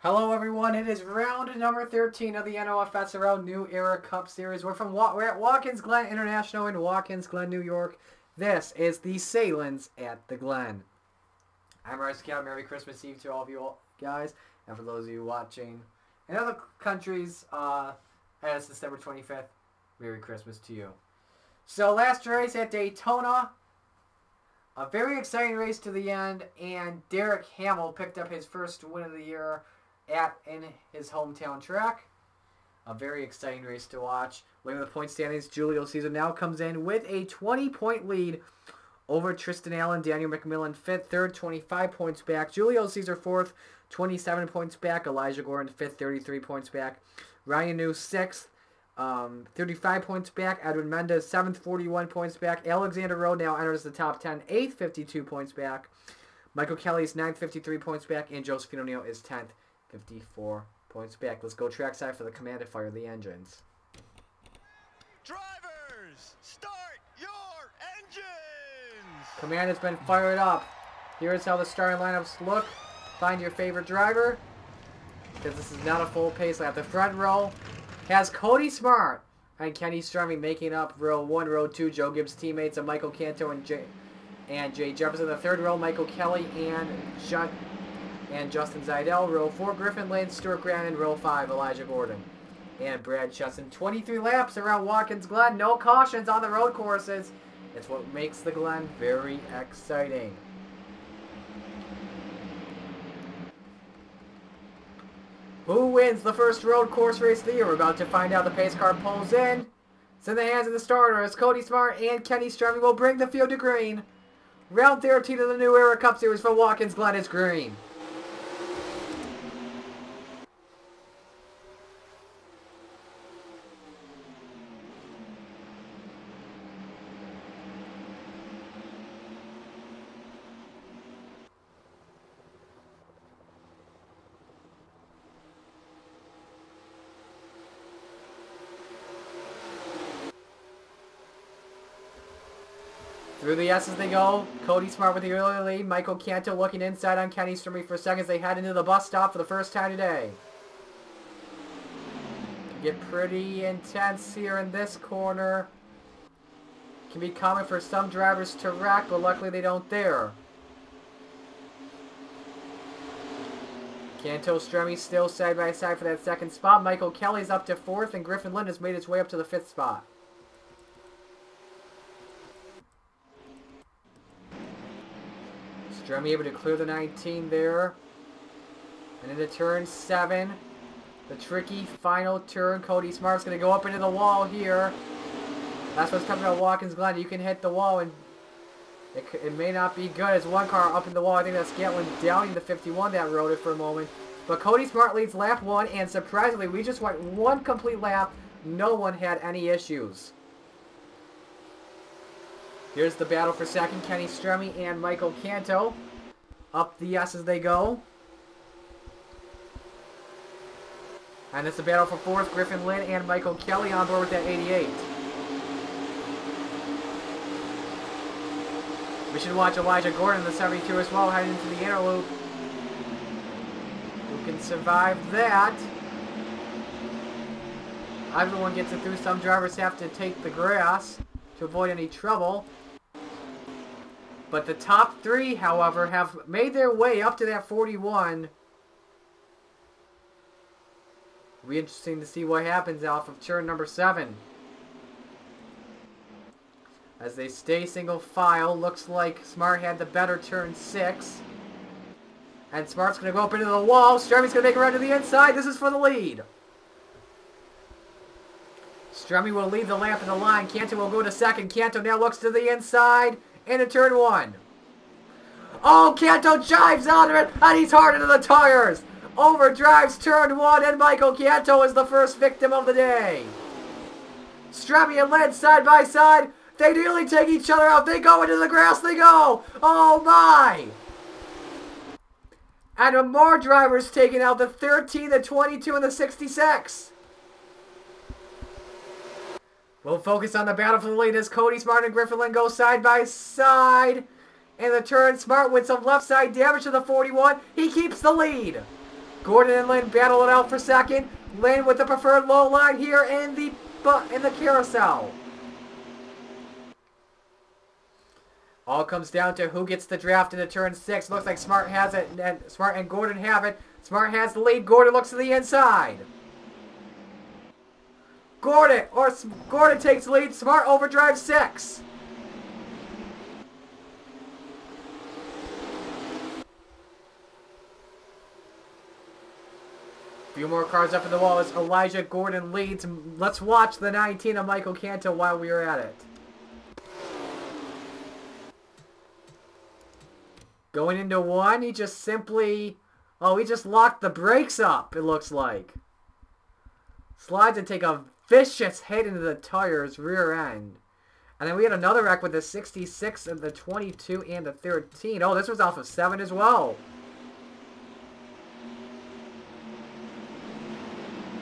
Hello everyone, it is round number 13 of the NOFSRL New Era Cup Series. We're at Watkins Glen International in Watkins Glen, New York. This is the Sahlens at the Glen. I'm R13. Merry Christmas Eve to all of you guys. And for those of you watching in other countries, as December 25th, Merry Christmas to you. So last race at Daytona, a very exciting race to the end, and Derek Hamill picked up his first win of the year in his hometown track. A very exciting race to watch. Looking at the point standings, Julio Cesar now comes in with a 20-point lead over Tristan Allen. Daniel McMillan fifth, third, 25 points back. Julio Cesar fourth, 27 points back. Elijah Gordon fifth, 33 points back. Ryan New sixth, 35 points back. Edwin Mendez seventh, 41 points back. Alexander Rowe now enters the top 10, eighth, 52 points back. Michael Kelly is 9th, 53 points back. And Josephine O'Neill is 10th, 54 points back. Let's go trackside for the command to fire the engines. Drivers, start your engines! Command has been fired up. Here's how the starting lineups look. Find your favorite driver, because this is not a full pace lap. The front row has Cody Smart and Kenny Strummy making up row 1, row 2. Joe Gibbs' teammates of Michael Canto and Jay Jefferson. The third row, Michael Kelly and Justin Zeidel. Row 4, Griffin Lane, Stuart Grannon. Row 5, Elijah Gordon and Brad Chesson. 23 laps around Watkins Glen. No cautions on the road courses. It's what makes the Glen very exciting. Who wins the first road course race of the year? We're about to find out. The pace car pulls in. It's in the hands of the starter as Cody Smart and Kenny Strummy will bring the field to green. Round 13 of the New Era Cup Series for Watkins Glen is green. Through the S's they go. Cody Smart with the early lead. Michael Canto looking inside on Kenny Strummy for seconds. They head into the bus stop for the first time today. Can get pretty intense here in this corner. Can be common for some drivers to wreck, but luckily they don't there. Canto Strummy still side by side for that second spot. Michael Kelly's up to 4th, and Griffin Lynn has made his way up to the 5th spot. Strummy able to clear the 19 there. And into turn 7. The tricky final turn. Cody Smart's going to go up into the wall here. That's what's coming about Watkins Glen. You can hit the wall and it may not be good as one car up in the wall. I think that's Gatlin Downing, the 51 that rode it for a moment. But Cody Smart leads lap 1, and surprisingly, we just went one complete lap. No one had any issues. Here's the battle for second. Kenny Strummy and Michael Canto. Up the S as they go. And it's the battle for 4th. Griffin Lynn and Michael Kelly on board with that 88. We should watch Elijah Gordon in the 72 as well, heading into the inner loop. Who can survive that? Everyone gets it through. Some drivers have to take the grass to avoid any trouble. But the top 3, however, have made their way up to that 41. It'll be interesting to see what happens off of turn number 7. As they stay single file, looks like Smart had the better turn 6. And Smart's going to go up into the wall. Strummy's going to make a run to the inside. This is for the lead. Strummy will lead the lap in the line. Canto will go to second. Canto now looks to the inside. Into turn 1. Oh, Canto chives out of it, and he's hard into the tires. Overdrives turn 1, and Michael Canto is the first victim of the day. Strummy and Lynn side by side. They nearly take each other out. They go into the grass. They go. Oh, my. And more drivers taking out the 13, the 22, and the 66. We'll focus on the battle for the lead as Cody Smart and Griffin Lynn go side by side. In the turn, Smart with some left side damage to the 41. He keeps the lead. Gordon and Lynn battle it out for second. Lynn with the preferred low line here in the carousel. All comes down to who gets the draft into turn 6. Looks like Smart has it, and Smart and Gordon have it. Smart has the lead. Gordon looks to the inside. Gordon takes the lead. Smart overdrive 6. Few more cars up in the wall as Elijah Gordon leads. Let's watch the 19 of Michael Canto while we are at it. Going into 1, he just simply... Oh, he just locked the brakes up, it looks like. Slides and take a vicious hit into the tire's rear end. And then we had another wreck with the 66 and the 22 and the 13. Oh, this was off of 7 as well.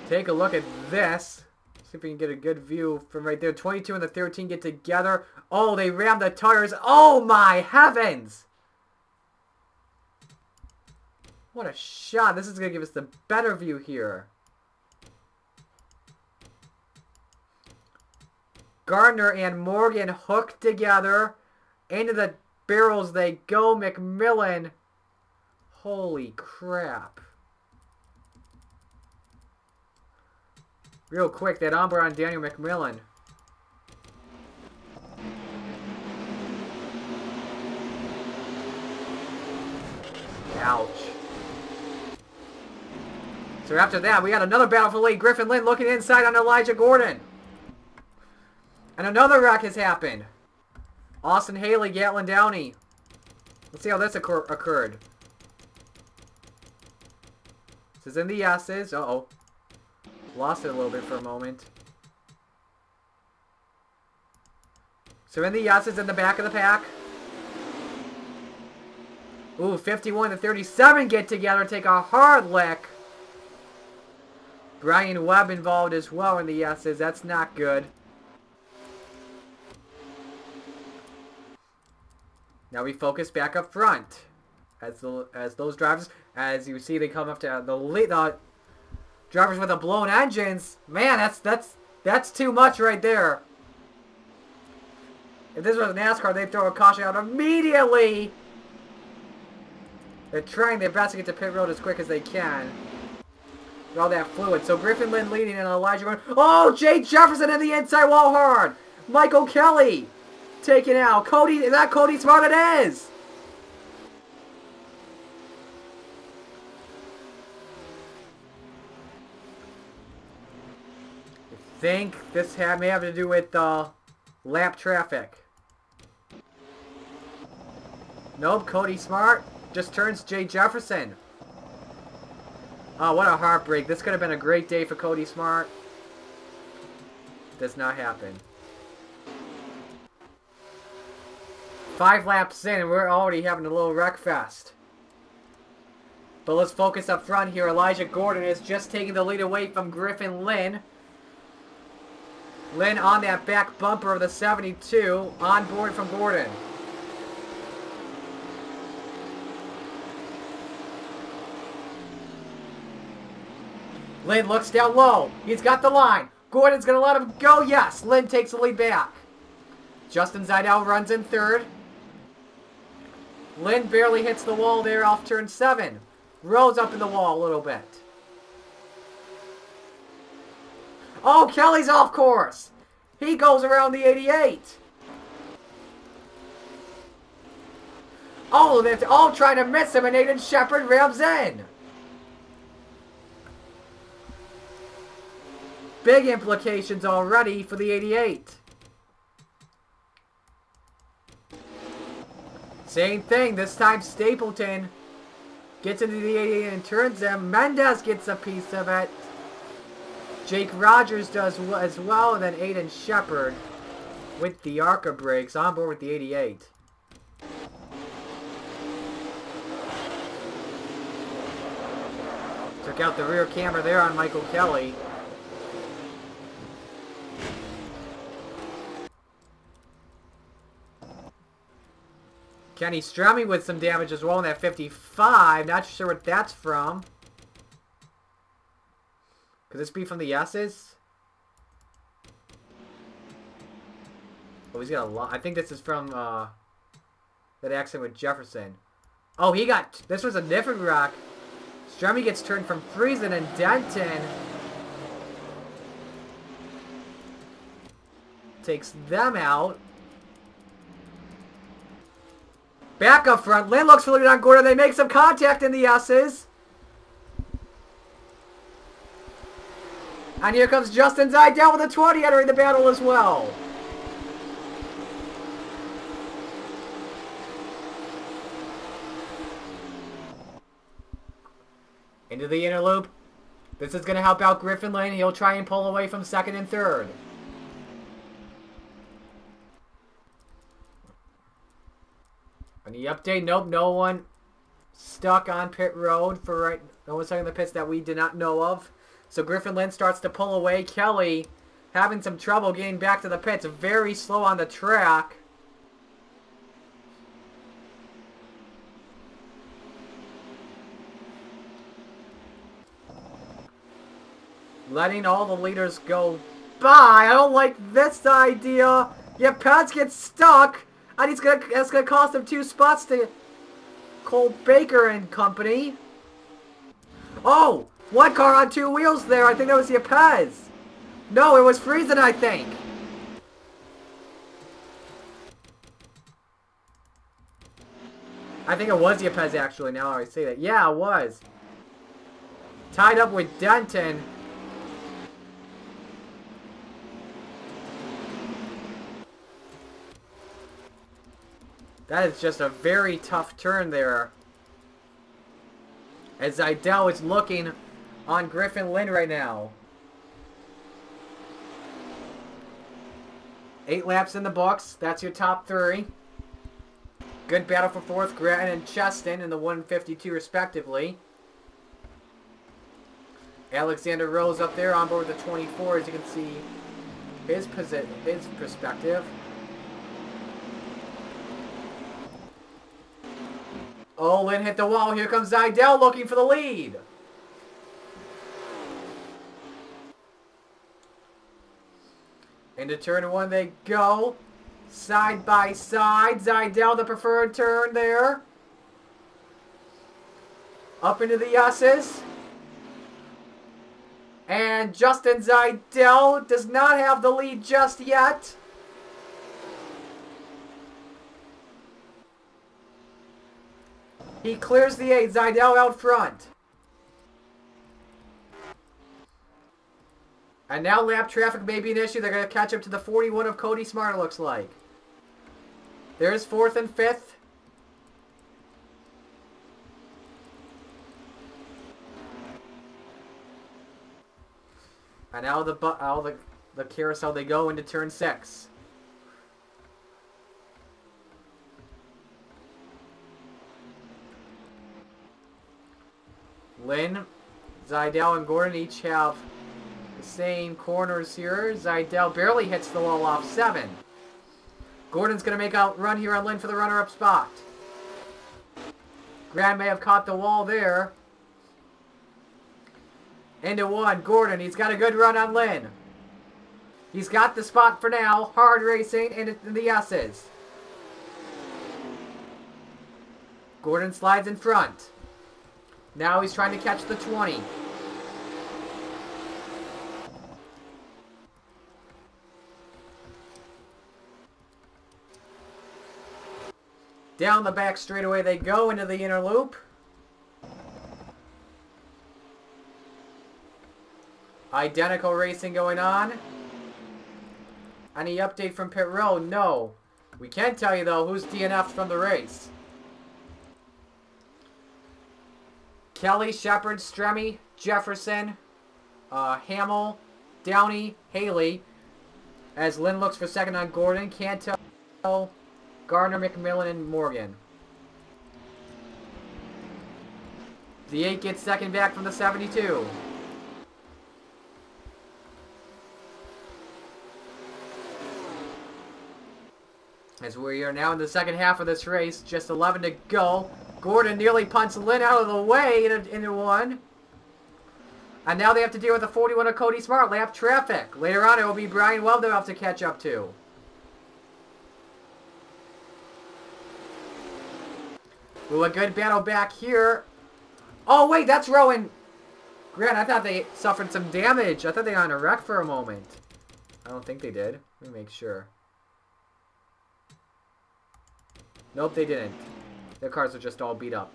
Take a look at this. See if we can get a good view from right there. 22 and the 13 get together. Oh, they rammed the tires. Oh, my heavens! What a shot. This is going to give us the better view here. Gardner and Morgan hooked together. Into the barrels they go. McMillan. Holy crap. Real quick, that ombre on Daniel McMillan. Ouch. So after that, we got another battle for lead. Griffin Lynn looking inside on Elijah Gordon. And another wreck has happened. Austin Haley, Gatlin Downey. Let's see how this occurred. This is in the S's. Uh-oh. Lost it a little bit for a moment. So in the S's in the back of the pack. Ooh, 51 to 37 get together, take a hard lick. Brian Webb involved as well in the S's. That's not good. Now we focus back up front. As those drivers, as you see, they come up to the lead. Drivers with the blown engines. Man, that's too much right there. If this was NASCAR, they'd throw a caution out immediately. They're trying their best to get to pit road as quick as they can. With all that fluid. So Griffin Lynn leading and Elijah going. Oh, Jay Jefferson in the inside wall hard. Michael Kelly taken out. Cody, is that Cody Smart? It is. I think this may have to do with lap traffic. Nope, Cody Smart just turns Jay Jefferson. Oh, what a heartbreak. This could have been a great day for Cody Smart. Does not happen. 5 laps in and we're already having a little wreck fest. But let's focus up front here. Elijah Gordon is just taking the lead away from Griffin Lynn. Lynn on that back bumper of the 72. On board from Gordon. Lynn looks down low. He's got the line. Gordon's going to let him go. Yes. Lynn takes the lead back. Justin Zidell runs in third. Lynn barely hits the wall there off turn 7. Rolls up in the wall a little bit. Oh, Kelly's off course. He goes around the 88. Oh, they're all trying to miss him, and Aiden Shepard rams in. Big implications already for the 88. Same thing. This time Stapleton gets into the 88 and turns him. Mendez gets a piece of it. Jake Rogers does as well, and then Aiden Shepard with the ARCA brakes on board with the 88. Took out the rear camera there on Michael Kelly. Kenny Stremme with some damage as well in that 55. Not sure what that's from. Could this be from the S's? Oh, he's got a lot. I think this is from that accident with Jefferson. Oh, he got... This was a different wreck. Stremy gets turned from Friesen and Denton. Takes them out. Back up front. Lynn looks for lead on Gordon. They make some contact in the S's. And here comes Justin Zidell with a 20 entering the battle as well. Into the inner loop. This is going to help out Griffin Lane. He'll try and pull away from second and third. Any update? Nope, no one stuck on pit road for right. No one stuck in the pits that we did not know of. So Griffin Lynn starts to pull away. Kelly having some trouble getting back to the pits. Very slow on the track. Letting all the leaders go by. I don't like this idea. Yeah, Pats gets stuck. And that's gonna cost him 2 spots to Cole Baker and company. Oh! 1 car on 2 wheels there. I think that was Yepez. No, it was Friesen, I think. I think it was Yepez, actually, now I say that. Yeah, it was. Tied up with Denton. That is just a very tough turn there. As Zidell is looking on Griffin Lynn right now. 8 laps in the books. That's your top 3. Good battle for 4th. Grattan and Cheston in the 152 respectively. Alexander Rose up there on board the 24, as you can see his perspective. Oh, Lynn hit the wall. Here comes Zidell looking for the lead. Into turn 1 they go. Side by side. Zidell the preferred turn there. Up into the S's. And Justin Zidell does not have the lead just yet. He clears the 8. Zidell out front. And now lap traffic may be an issue. They're going to catch up to the 41 of Cody Smart, it looks like. There's 4th and 5th. And now the carousel, they go into turn 6. Lynn, Zidell, and Gordon each have the same corners here. Zidell barely hits the wall off 7. Gordon's going to make a run here on Lynn for the runner-up spot. Grant may have caught the wall there. Into 1. Gordon, he's got a good run on Lynn. He's got the spot for now. Hard racing in the S's. Gordon slides in front. Now he's trying to catch the 20. Down the back straightaway they go into the inner loop. Identical racing going on. Any update from pit road? No. We can tell you though who's DNF'd from the race. Kelly, Shepard, Stremy, Jefferson, Hamill, Downey, Haley. As Lynn looks for second on Gordon. Can't tell Gardner, McMillan, and Morgan. The 8 gets second back from the 72. As we are now in the second half of this race, just 11 to go. Gordon nearly punts Lynn out of the way into 1. And now they have to deal with the 41 of Cody Smart, lap traffic. Later on, it will be Brian Webb they'll have to catch up to. Ooh, a good battle back here. Oh, wait, that's Rowan Grant. I thought they suffered some damage. I thought they got in a wreck for a moment. I don't think they did. Let me make sure. Nope, they didn't. Their cars are just all beat up.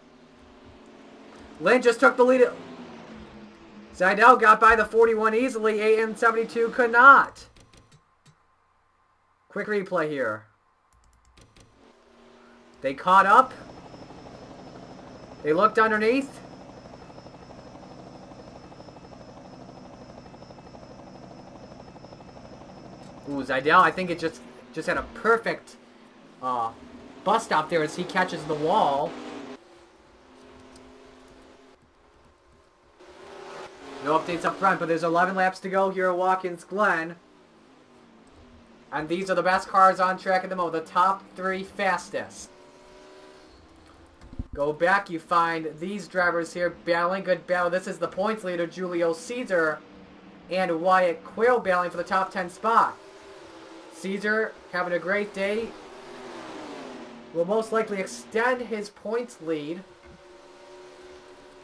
Lynn just took the lead. Seidel got by the 41 easily. AM72 could not. Quick replay here. They caught up. They looked underneath. Ooh, Seidel, I think it just had a perfect bus stop there as he catches the wall. No updates up front, but there's 11 laps to go here at Watkins Glen. And these are the best cars on track at the moment. The top 3 fastest. Go back, you find these drivers here battling. Good battle. This is the points leader, Julio Caesar, and Wyatt Quayle battling for the top 10 spot. Caesar having a great day. Will most likely extend his points lead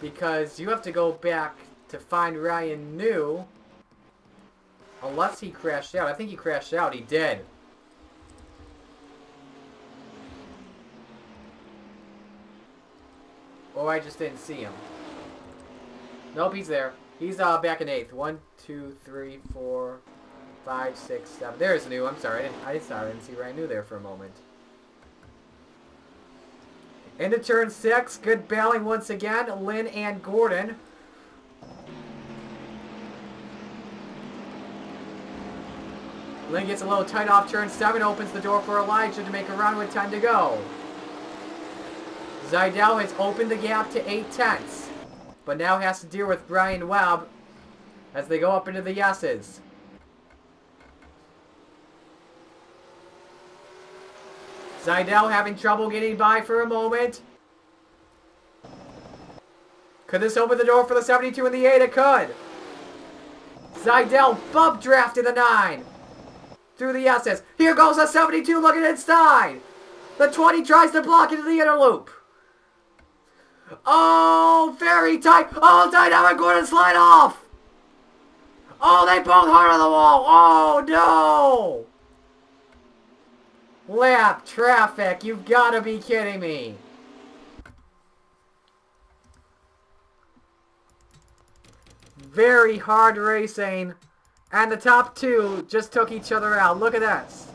because you have to go back to find Ryan New. Unless he crashed out. I think he crashed out. He did. Oh, I just didn't see him. Nope, he's there. He's back in 8th. 1, 2, 3, 4, 5, 6, 7. There's New. I'm sorry. I didn't see Ryan New there for a moment. Into turn 6. Good battling once again. Lynn and Gordon. Lynn gets a little tight off turn 7. Opens the door for Elijah to make a run with 10 to go. Seidel has opened the gap to 8/10, but now has to deal with Brian Webb as they go up into the yeses. Seidel having trouble getting by for a moment. Could this open the door for the 72 and the 8? It could. Seidel bump drafted the 9 through the yeses. Here goes the 72 looking inside. The 20 tries to block into the inner loop. Oh, very tight. Oh, Dynamic Gordon slide off. Oh, they both hard on the wall. Oh, no. Lap traffic. You've got to be kidding me. Very hard racing. And the top 2 just took each other out. Look at this.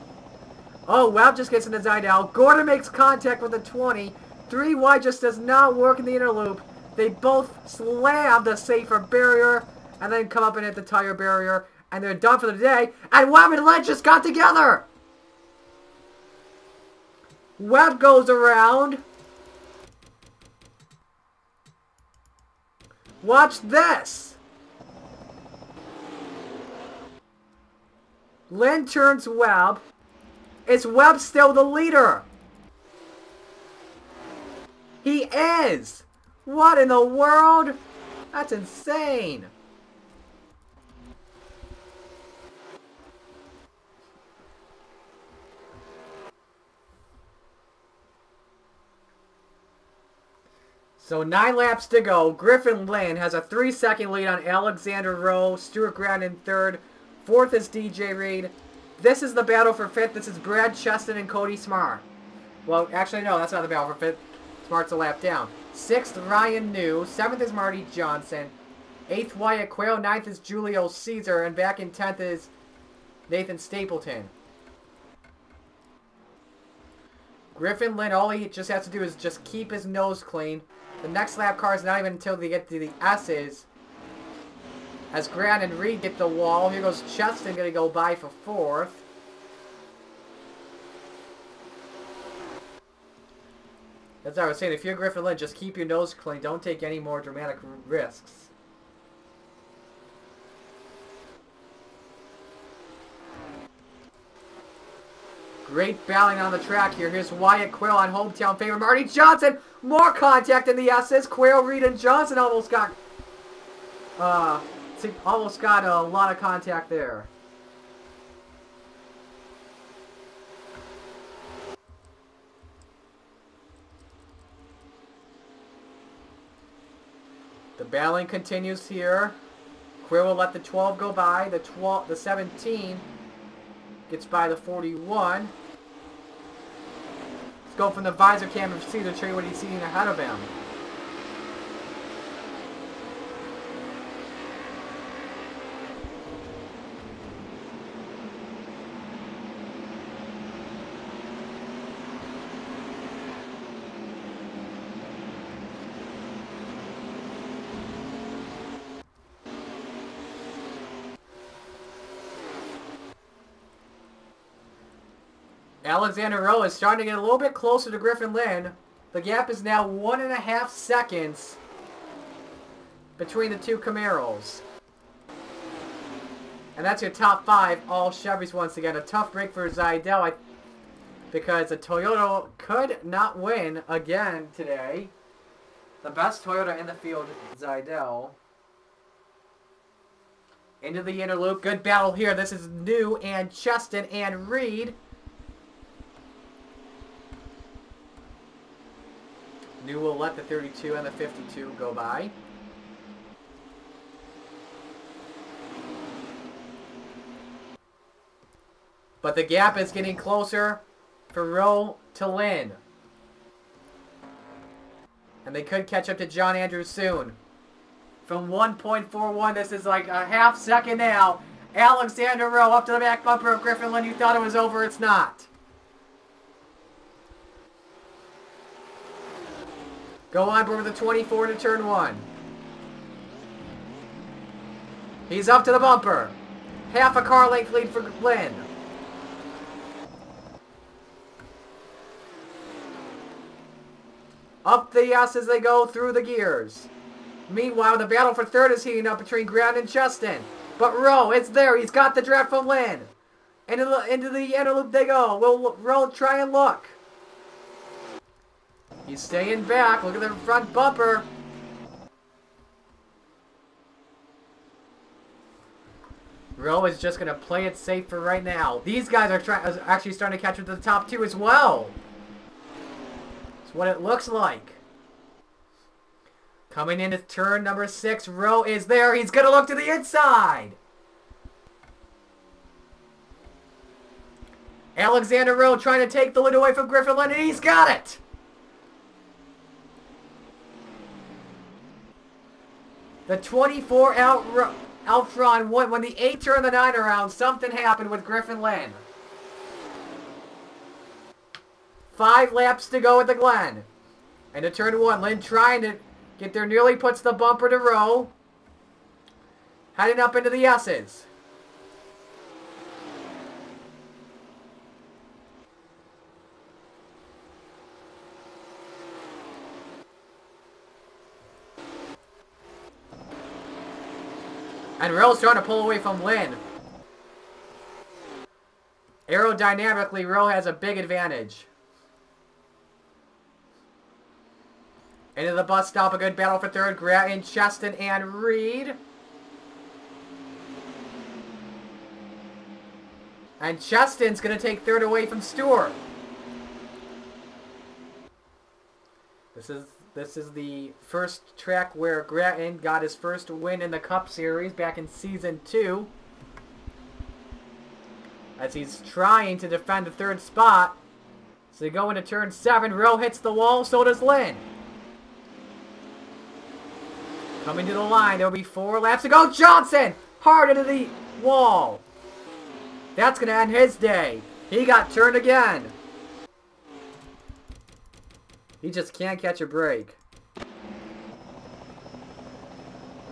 Oh, Webb just gets into Seidel. Gordon makes contact with the 20. 3 wide just does not work in the inner loop. They both slam the safer barrier and then come up and hit the tire barrier. And they're done for the day. And Webb and Lynch just got together. Webb goes around. Watch this. Lynn turns Webb. Is Webb still the leader? He is! What in the world? That's insane. So 9 laps to go. Griffin Lynn has a 3-second lead on Alexander Rowe. Stuart Grant in 3rd. 4th is DJ Reed. This is the battle for 5th. This is Brad Cheston and Cody Smart. Well, actually, no, that's not the battle for 5th. Smart's a lap down. 6th, Ryan New. 7th is Marty Johnson. 8th, Wyatt Quayle. 9th is Julio Caesar. And back in 10th is Nathan Stapleton. Griffin Lynn, all he just has to do is just keep his nose clean. The next lap car is not even until they get to the S's. As Grant and Reed get the wall. Here goes Cheston, going to go by for 4th. That's what I was saying. If you're Griffin Lynn, just keep your nose clean. Don't take any more dramatic risks. Great battling on the track here. Here's Wyatt Quayle on hometown favorite Marty Johnson. More contact in the S's. Quayle, Reed, and Johnson almost got almost got a lot of contact there. The battling continues here. Queer will let the 12 go by. The 17 gets by the 41. Let's go from the visor cam and see the tree what he's seeing ahead of him. Alexander Rowe is starting to get a little bit closer to Griffin Lynn. The gap is now 1.5 seconds between the two Camaros. And that's your top 5, all Chevys once again. A tough break for Zaidel because the Toyota could not win again today. The best Toyota in the field, Zaidel. Into the inner loop. Good battle here. This is New and Cheston and Reed. New will let the 32 and the 52 go by. But the gap is getting closer for Rowe to Lynn. And they could catch up to John Andrews soon. From 1.41, this is like a half second now. Alexander Rowe up to the back bumper of Griffin Lynn. You thought it was over, it's not. Go on board with the 24 to turn 1. He's up to the bumper. Half a car length lead for Lynn. Up the S as they go through the gears. Meanwhile, the battle for third is heating up between Grant and Cheston. But Rowe, it's there. He's got the draft from Lynn. Into the inner loop they go. Will Rowe try and look? He's staying back. Look at the front bumper. Rowe is just going to play it safe for right now. These guys are actually starting to catch up to the top 2 as well. That's what it looks like. Coming into turn number 6, Rowe is there. He's going to look to the inside. Alexander Rowe trying to take the lead away from Griffin Lynn, and he's got it. The 24 outrun won. When the 8 turned the 9 around, something happened with Griffin Lynn. 5 laps to go at the Glen. And to turn 1, Lynn trying to get there, nearly puts the bumper to Rowe. Heading up into the S's. And Rowe's trying to pull away from Lynn. Aerodynamically, Rowe has a big advantage. Into the bus stop, a good battle for third. Grattan, Cheston, and Reed. And Cheston's going to take third away from Stewart. This is the first track where Grattan got his first win in the Cup Series back in Season 2. As he's trying to defend the third spot. So they go into turn 7. Rowe hits the wall, so does Lynn. Coming to the line, there'll be 4 laps to go. Johnson! Hard into the wall. That's going to end his day. He got turned again. He just can't catch a break.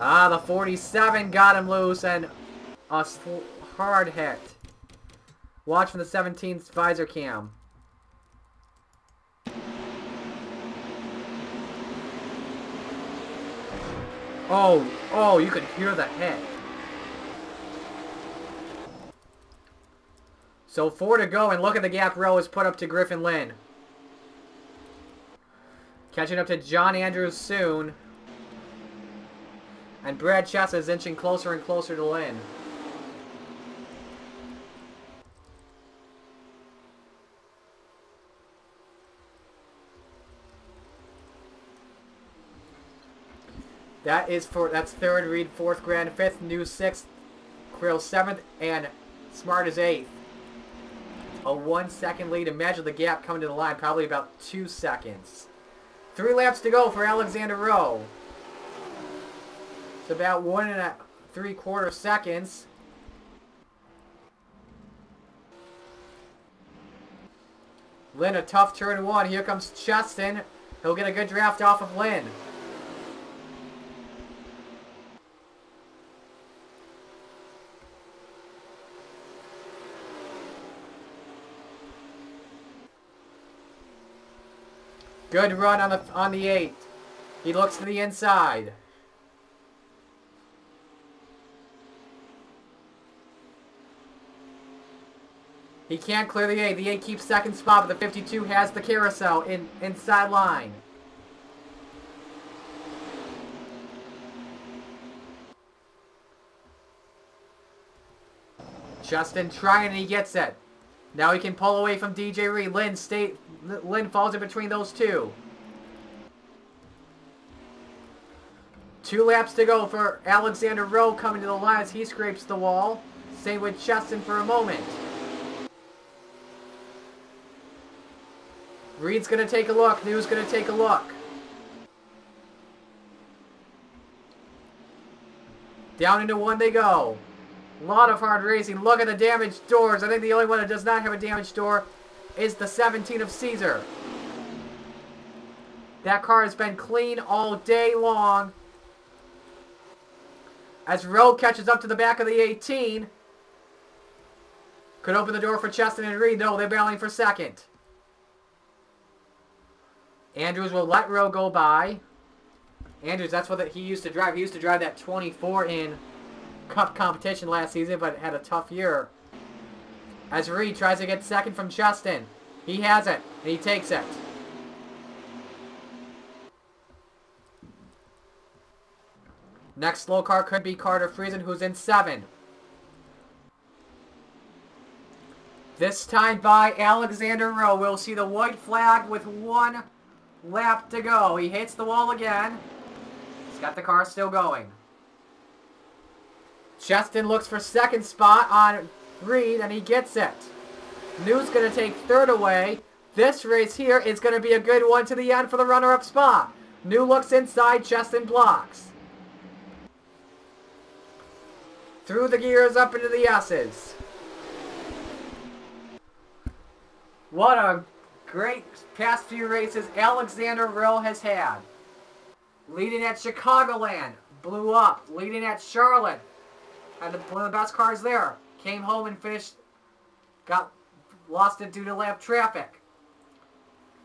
Ah, the 47 got him loose and a hard hit. Watch from the 17's visor cam. Oh, you could hear the hit. So 4 to go, and look at the gap Rowe has put up to Griffin Lynn. Catching up to John Andrews soon. And Brad Chessa is inching closer and closer to Lynn. That's third, Reed fourth, Grand fifth, New sixth, Krill seventh, and Smart is eighth. A 1 second lead. Imagine the gap coming to the line, probably about 2 seconds. 3 laps to go for Alexander Rowe. It's about 1 3/4 seconds. Lynn, a tough turn 1. Here comes Cheston. He'll get a good draft off of Lynn. Good run on the 8. He looks to the inside. He can't clear the 8. The 8 keeps second spot, but the 52 has the carousel inside line. Justin trying and he gets it. Now he can pull away from DJ Reed. Lynn falls in between those two. 2 laps to go for Alexander Rowe coming to the line as he scrapes the wall. Same with Cheston for a moment. Reed's going to take a look. New's going to take a look. Down into 1 they go. A lot of hard racing. Look at the damaged doors. I think the only one that does not have a damaged door is the 17 of Caesar. That car has been clean all day long. As Rowe catches up to the back of the 18. Could open the door for Cheston and Reed. No, they're battling for second. Andrews will let Rowe go by. Andrews, that's what he used to drive. He used to drive that 24 in Cup competition last season, but had a tough year. As Reed tries to get second from Cheston. He has it, and he takes it. Next slow car could be Carter Friesen, who's in 7. This time by Alexander Rowe. We'll see the white flag with 1 lap to go. He hits the wall again. He's got the car still going. Cheston looks for second spot on Reed, and he gets it. New's going to take third away. This race here is going to be a good one to the end for the runner-up spot. New looks inside, Cheston blocks. Through the gears, up into the S's. What a great past few races Alexander Rowe has had. Leading at Chicagoland, blew up. Leading at Charlotte, had one of the best cars there. Came home and finished, lost it due to lap traffic.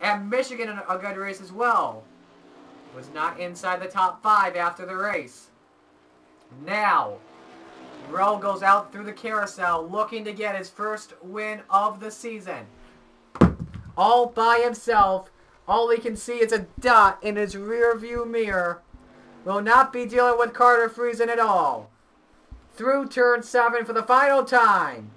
At Michigan, a good race as well. Was not inside the top 5 after the race. Now, Rowe goes out through the carousel looking to get his first win of the season. All by himself. All he can see is a dot in his rear view mirror. Will not be dealing with Carter Friesen at all. Through turn 7 for the final time.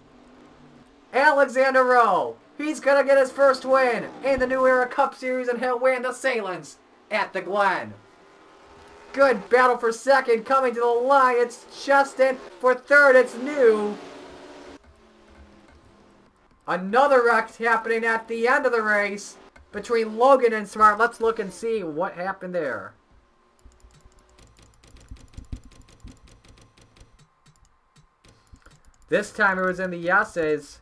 Alexander Rowe. He's going to get his first win in the New Era Cup Series, and he'll win the Sahlens at the Glen. Good battle for second. Coming to the line, it's Cheston. For third, it's New. Another wreck happening at the end of the race between Logan and Smart. Let's look and see what happened there. This time it was in the S's.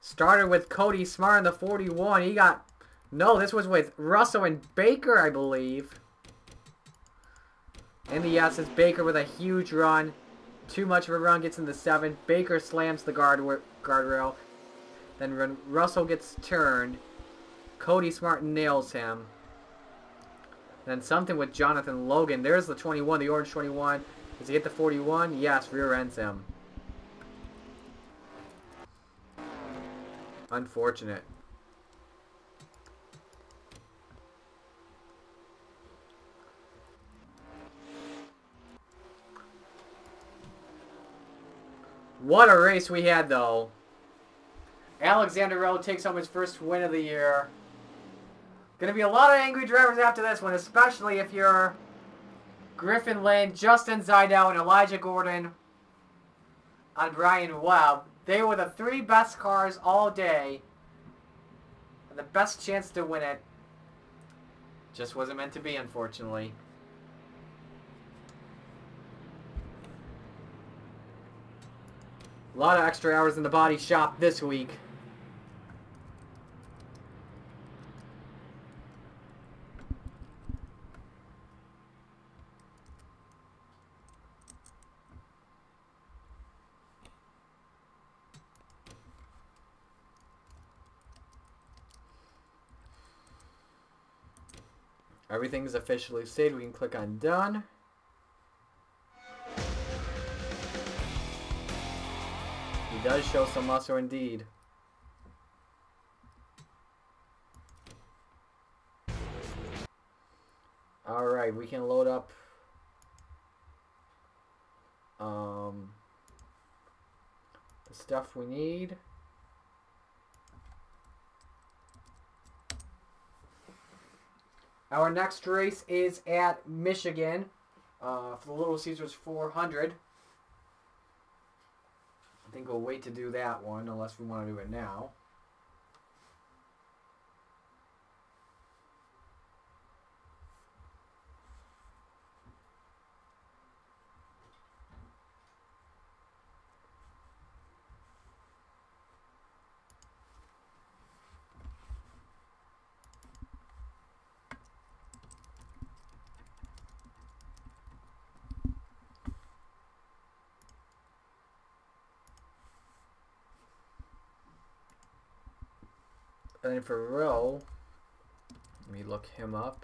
Started with Cody Smart in the 41. He got... No, this was with Russell and Baker, I believe. In the S's, Baker with a huge run. Too much of a run, gets in the 7. Baker slams the guardrail. Then when Russell gets turned, Cody Smart nails him. Then something with Jonathan Logan. There's the 21, the orange 21. Does he hit the 41? Yes, rear ends him. Unfortunate. What a race we had, though. Alexander Rowe takes home his first win of the year. Gonna be a lot of angry drivers after this one, especially if you're Griffin Lynn, Justin Zidell, and Elijah Gordon on Brian Webb. They were the 3 best cars all day. And the best chance to win it. Just wasn't meant to be, unfortunately. A lot of extra hours in the body shop this week. Everything's officially saved. We can click on done. He does show some muscle indeed. Alright, we can load up the stuff we need. Our next race is at Michigan for the Little Caesars 400. I think we'll wait to do that one unless we want to do it now. And then for Rowe, let me look him up.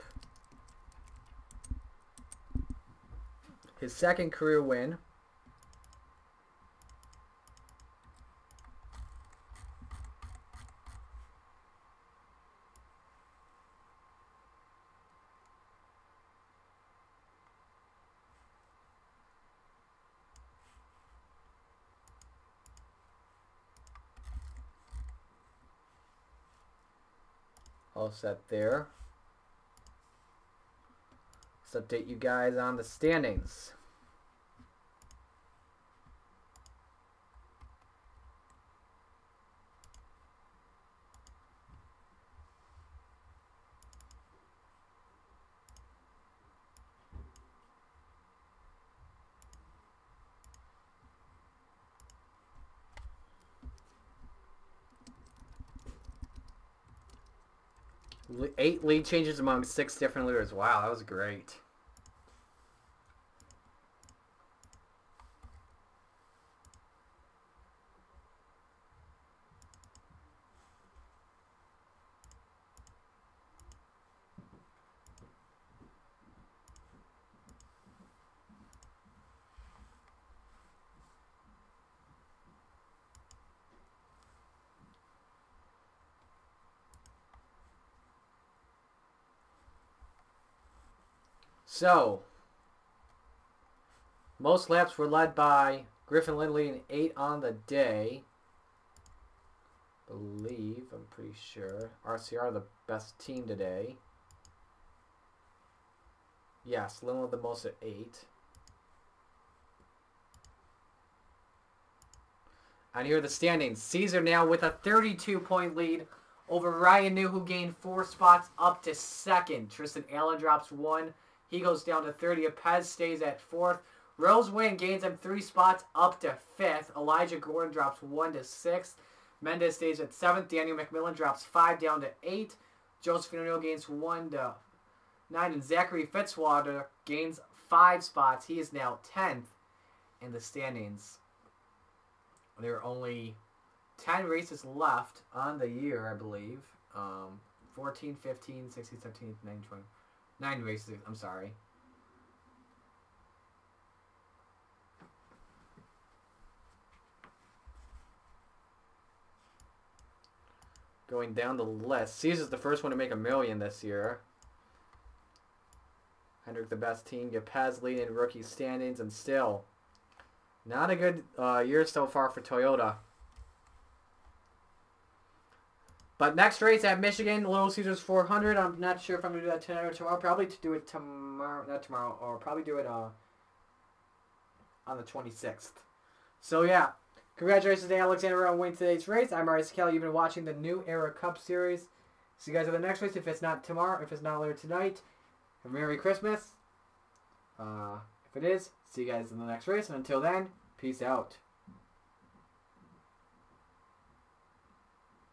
His second career win. All set there. Let's update you guys on the standings. Eight lead changes among 6 different leaders. Wow, that was great. So, most laps were led by Griffin Lynn leading 8 on the day. I'm pretty sure. RCR the best team today. Yes, Lynn led the most at 8. And here are the standings. Caesar now with a 32-point lead over Ryan New, who gained 4 spots up to 2nd. Tristan Allen drops 1. He goes down to 30. Pez stays at 4th. Rose Wynn gains him 3 spots up to 5th. Elijah Gordon drops 1 to 6th. Mendez stays at 7th. Daniel McMillan drops 5 down to 8th. Josephine O'Neill gains 1 to 9. And Zachary Fitzwater gains 5 spots. He is now 10th in the standings. There are only 10 races left on the year, I believe. 14, 15, 16, 17, 19, 20. 9 races, I'm sorry. Going down the list. Caesar's the first one to make $1 million this year. Hendrick the best team. Gapez leading rookie standings, and still Not a good year so far for Toyota. But next race at Michigan, Little Caesars 400. I'm not sure if I'm going to do that tonight or tomorrow. Probably to do it tomorrow, not tomorrow, or probably do it on the 26th. So yeah, congratulations to Alexander on winning today's race. I'm Maurice Kelly. You've been watching the New Era Cup Series. See you guys at the next race. If it's not tomorrow, if it's not later tonight, have a Merry Christmas. If it is, see you guys in the next race. And until then, peace out.